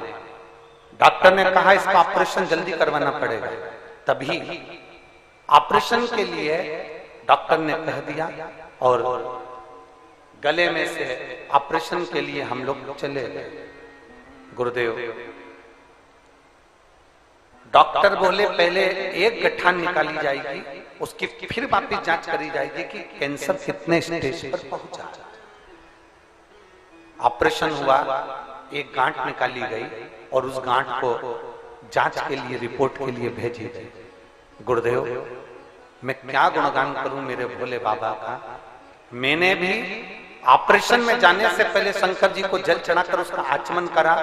A: डॉक्टर ने कहा इसका ऑपरेशन जल्दी करवाना पड़ेगा। तभी ऑपरेशन के लिए डॉक्टर ने कह दिया और गले में से ऑपरेशन के लिए हम लोग चले गए। गुरुदेव डॉक्टर बोले पहले एक गठान निकाली जाएगी, उसकी फिर वापस जांच करी जाएगी कि कैंसर कितने स्टेज पर पहुंचा। ऑपरेशन हुआ, एक गांठ निकाली गई और उस गांठ को जांच के लिए रिपोर्ट के लिए भेजी गई। गुरुदेव मैं क्या गुणगान करूं मेरे भोले बाबा का। मैंने भी ऑपरेशन में जाने से पहले शंकर जी को जल चढ़ाकर उसका आचमन करा,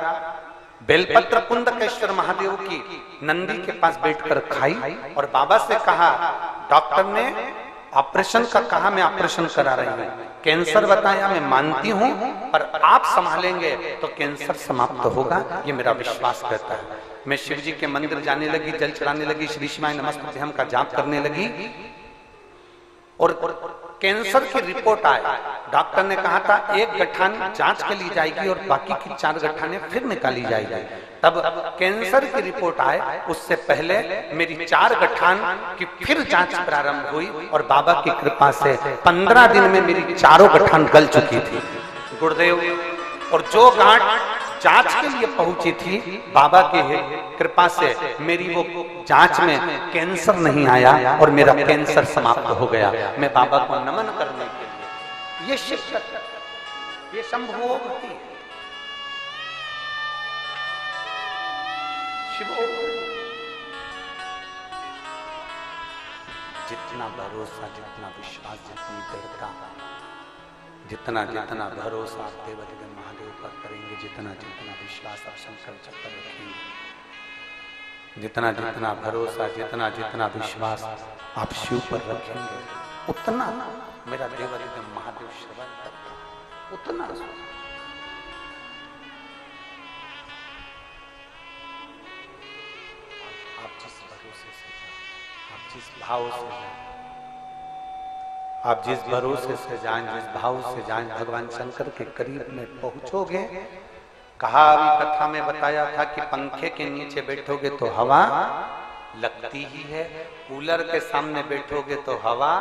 A: बेलपत्र कुंदकेश्वर महादेव की नंदी के पास बैठकर खाई और बाबा से कहा, डॉक्टर ने ऑपरेशन का कहा, मैं ऑपरेशन करा रही हूं, कैंसर बताया मैं मानती हूं, पर आप संभालेंगे तो कैंसर समाप्त होगा, ये मेरा विश्वास कहता है। मैं शिव जी के मंदिर जाने लगी, जल चढ़ाने लगी, श्री शिवाय नमस्तुभ्यं हम का जाप करने लगी और कैंसर की रिपोर्ट आए। डॉक्टर ने कहा था एक गठान जांच के लिए जाएगी और बाकी की 4 गठाने फिर निकाली जाएगी। तब कैंसर की रिपोर्ट आए उससे पहले मेरी 4 गठान की फिर जांच प्रारंभ हुई और बाबा की कृपा से 15 दिन में मेरी 4 गठान गल चुकी थी गुरुदेव। और जो गांठ जांच के लिए पहुंची थी, बाबा की कृपा से मेरी वो जांच में कैंसर नहीं आया और मेरा कैंसर समाप्त हो गया। मैं बाबा को नमन करने के लिए, ये शिव ये संभोग होती है, शिव जितना भरोसा, जितना विश्वास, जितनी दृढ़ता, जितना जितना भरोसा आप देवदेव महादेव पर करेंगे, जितना जितना विश्वास आप शंकर जी पर रखेंगे, जितना जितना भरोसा, जितना जितना विश्वास आप शिव पर रखेंगे, उतना मेरा देवदेव महादेव श्रवण करता, उतना आप जिस भरोसे से, आप जिस भाव से, आप जिस भरोसे से जाएं, जिस भाव से जाएं, भगवान शंकर के करीब में पहुंचोगे। कहा अभी कथा में बताया था कि पंखे के नीचे बैठोगे तो हवा लगती ही है, कूलर के सामने बैठोगे तो हवा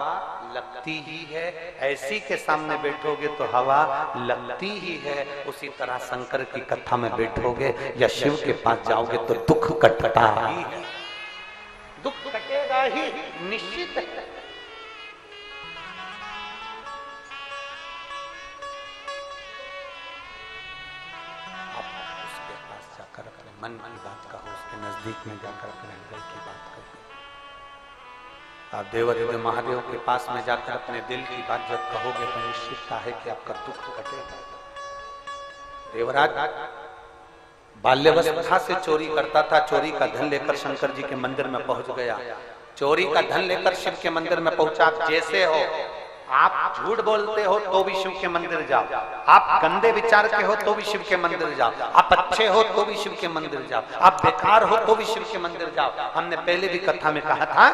A: लगती ही है, ऐसी के सामने बैठोगे तो हवा लगती ही है। उसी तरह शंकर की कथा में बैठोगे या शिव के पास जाओगे तो दुख कटता ही है, दुख कटेगा ही निश्चित है। मन की बात कहो, उसके नजदीक में जाकर अपने हृदय की बात कहो। आप देवदेव महादेव के पास में जाकर अपने दिल की बात जब कहोगे तो निश्चितता है कि आपका दुख कटेगा। देवराज बाल्यावस्था से चोरी करता था, चोरी का धन लेकर शंकर जी के मंदिर में पहुंच गया। चोरी का धन लेकर शिव के मंदिर में पहुंचा। जैसे हो, आप झूठ बोलते हो तो भी शिव के मंदिर जाओ, आप गंदे विचार के हो तो भी शिव के मंदिर जाओ, आप अच्छे हो तो भी शिव के मंदिर जाओ, आप बेकार हो तो भी शिव के मंदिर जाओ। हमने पहले भी कथा में कहा था,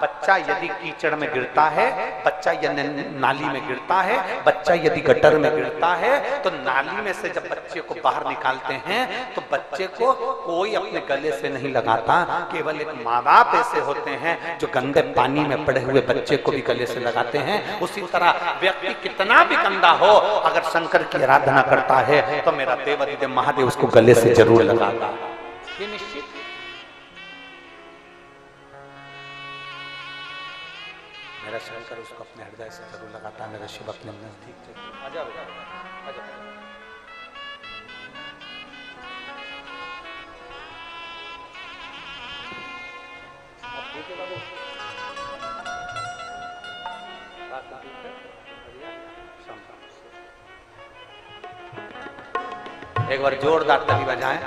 A: बच्चा यदि कीचड़ में गिरता है, बच्चा यदि नाली में गिरता है, बच्चा यदि गटर में गिरता है, तो नाली में से जब बच्चे को बाहर निकालते हैं तो बच्चे को कोई अपने गले से नहीं लगाता, केवल एक माँ बाप ऐसे होते हैं जो गंदे पानी में पड़े हुए बच्चे को भी गले से लगाते हैं। उसी तरह व्यक्ति कितना भी गंदा हो, अगर शंकर की आराधना करता है तो मेरा देवाधिदेव महादेव उसको गले से जरूर लगाता, ये निश्चित। मेरा शंकर उसको अपने हृदय से जरूर लगाता है, मेरा शिव अपने नजदीक। आजा बेटा, आजा। एक बार जोरदार ताली बजाएं।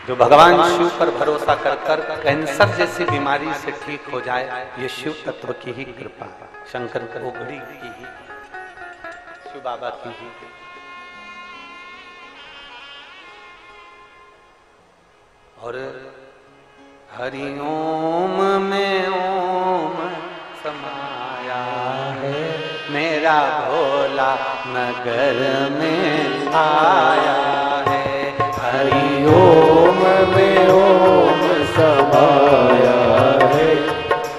A: जो भगवान शिव पर भरोसा कर कर कैंसर जैसी बीमारी से ठीक हो जाए, ये शिव तत्व की ही कृपा है, शंकर ओगड़ी की ही, शिव बाबा की ही। और हरिओम में ओम समाया है, मेरा भोला नगर में आया है।
B: हरिओम में ओम समाया है,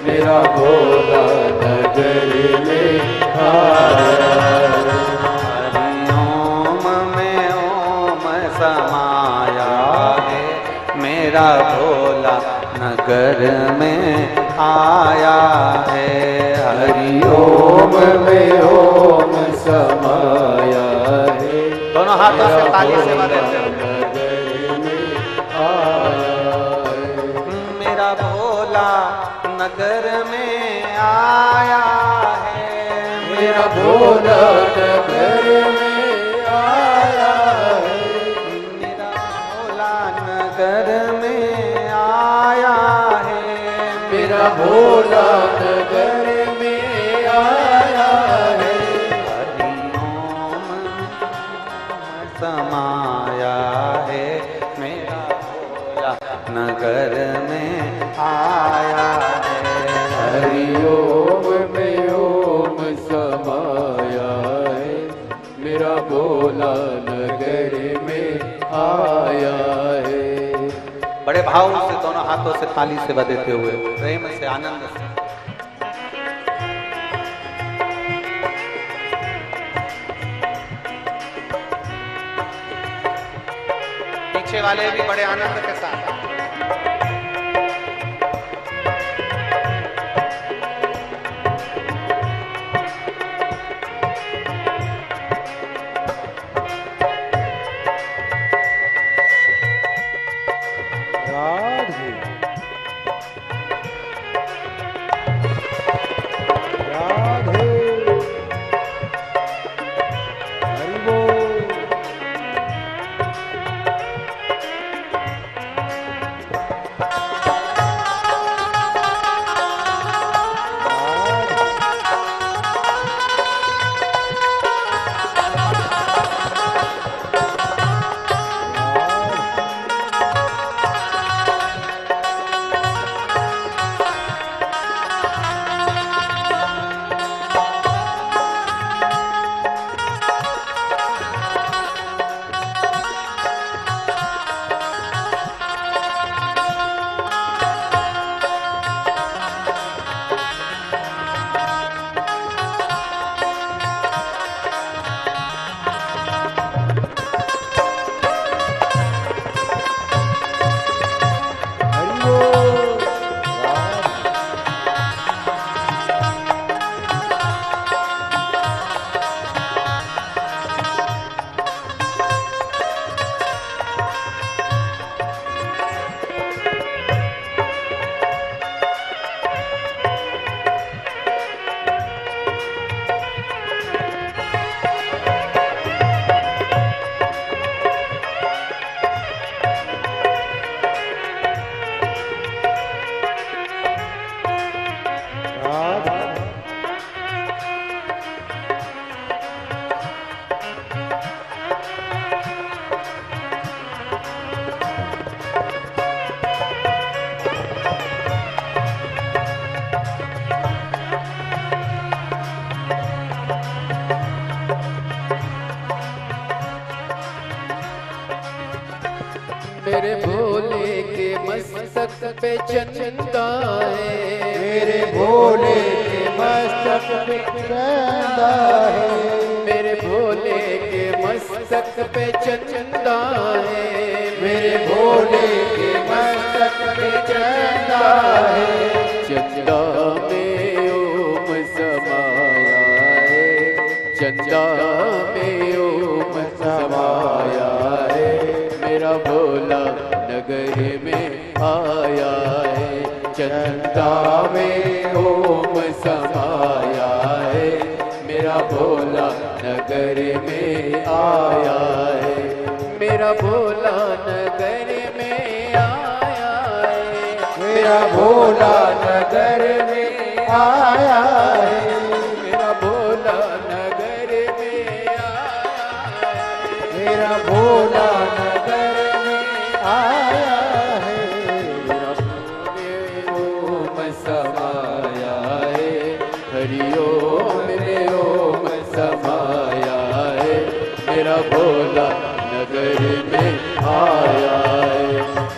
B: मेरा भोला नगर में आया है।
A: हरिओम में ओम समाया है, मेरा भोला नगर में आया है।
B: हरिओम में ओम समाया है,
A: दोनों हाथों से ताली से बजाते हैं। मेरा भोला नगर में आया है,
B: मेरा भोला नगर में आया है,
A: मेरा भोला नगर में आया है,
B: मेरा भोला नगर में आया है।
A: हरिओम समाया है, मेरा भोला नगर में आया है।
B: हरिओम में ओम समाया है, मेरा भोला नगर में आया है।
A: बड़े भाव से दोनों हाथों से ताली से बजाते हुए, प्रेम से, आनंद से। पीछे वाले भी बड़े आनंद के साथ।
B: राधे राधे हरि बोल। मस्तक पे चंदा है,
C: मेरे भोले के मस्तक पे चंदा है,
B: मेरे भोले के मस्तक पे चंदा है,
C: मेरे भोले के मस्तक पे चंदा है।
B: चंदा में ओम समाया है, चंदा में ओम समाया है, मेरा भोला नगर में आया है। चंदा में ओम समाया है, मेरा भोला नगर में आया है, मेरा भोला नगर में आया है,
C: मेरा भोला नगर में आया है,
B: मेरा भोला नगर में आया है,
C: मेरा भोला नगर में आया है।
B: मेरा भोले ओम समाया है, हरि ओम में ओम समाया है, मेरा भोला नगर में आया है,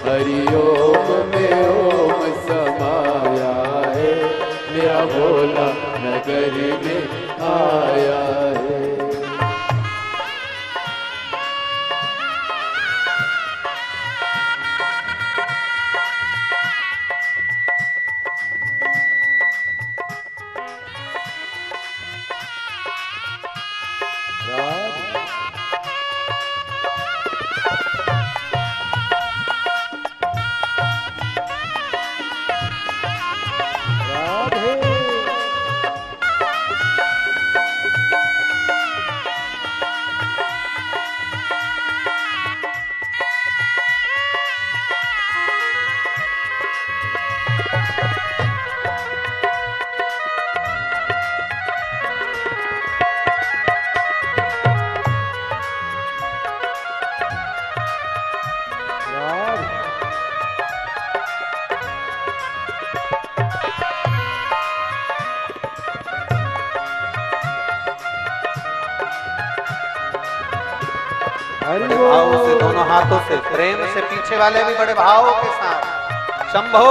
B: हरि ओम में ओम समाया है, मेरा भोला नगर में आया है।
A: बड़े भाव से, दोनों हाथों से प्रेम से, पीछे वाले भी बड़े भाव के साथ शंभो।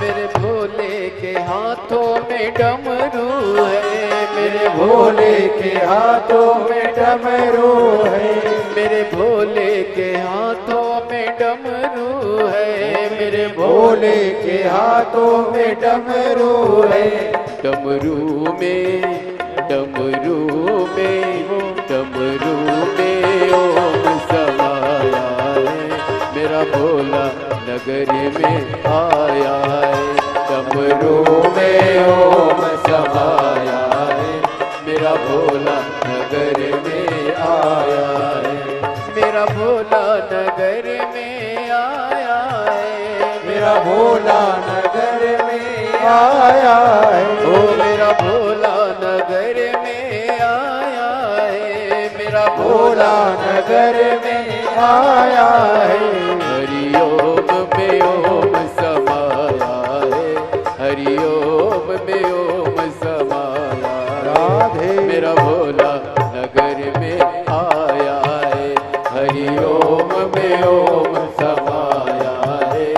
B: मेरे भोले के हाथों में डमरू है, मेरे
C: भोले के हाथों में डमरू है,
B: मेरे भोले के हाथों में डमरू है, मेरे
C: भोले के हाथों में डमरू है।
B: डमरू में डमरू में डमरू में ओम समाया है, मेरा भोला नगर में आया है। डमरू में ओम समाया है, मेरा भोला नगर में आया है, मेरा भोला नगर में आया है,
C: मेरा भोला नगर में आया है।
B: ओ मेरा भोला नगर में आया है, मेरा
C: भोला नगर में आया है।
B: हरिओम में ओम समाया है, हरिओम में ओम समाया
C: राधे
B: मेरा भोला नगर में आया है। हरिओम में ओम समाया है,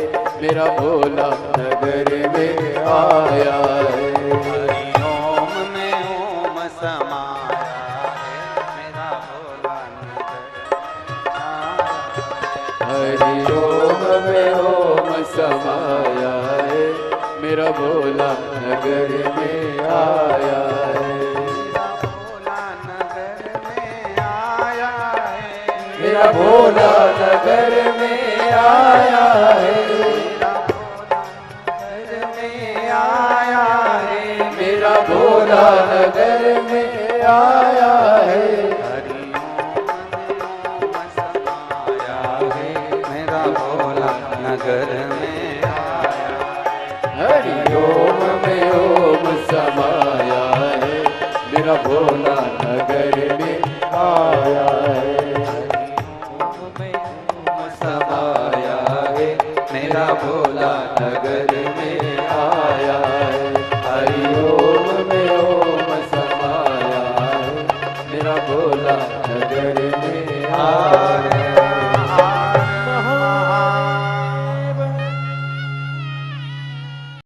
B: मेरा भोला नगर में आया है।
A: हरिओम में ओम समाया है, मेरा भोला नगर आया।
B: हरिओम में ओम समाया है, मेरा भोला नगर में आया है।
A: मेरा भोला नगर में आया है।
C: मेरा भोला नगर में आया